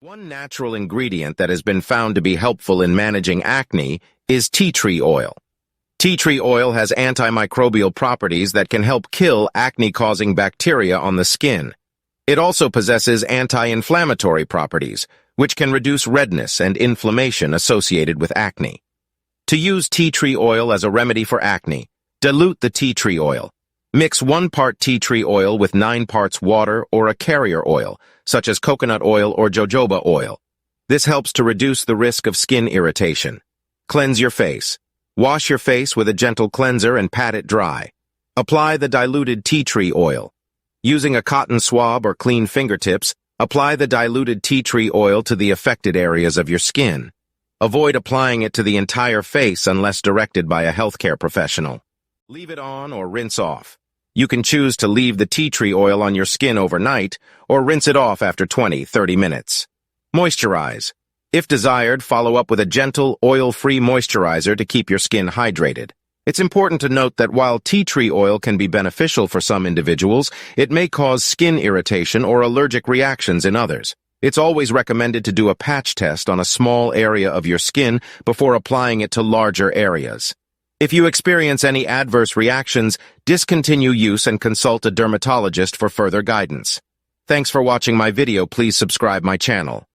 One natural ingredient that has been found to be helpful in managing acne is tea tree oil. Tea tree oil has antimicrobial properties that can help kill acne-causing bacteria on the skin. It also possesses anti-inflammatory properties, which can reduce redness and inflammation associated with acne. To use tea tree oil as a remedy for acne, dilute the tea tree oil. Mix 1 part tea tree oil with 9 parts water or a carrier oil, such as coconut oil or jojoba oil. This helps to reduce the risk of skin irritation. Cleanse your face. Wash your face with a gentle cleanser and pat it dry. Apply the diluted tea tree oil. Using a cotton swab or clean fingertips, apply the diluted tea tree oil to the affected areas of your skin. Avoid applying it to the entire face unless directed by a healthcare professional. Leave it on or rinse off. You can choose to leave the tea tree oil on your skin overnight or rinse it off after 20-30 minutes. Moisturize. If desired, follow up with a gentle, oil-free moisturizer to keep your skin hydrated. It's important to note that while tea tree oil can be beneficial for some individuals, it may cause skin irritation or allergic reactions in others. It's always recommended to do a patch test on a small area of your skin before applying it to larger areas. If you experience any adverse reactions, discontinue use and consult a dermatologist for further guidance. Thanks for watching my video. Please subscribe my channel.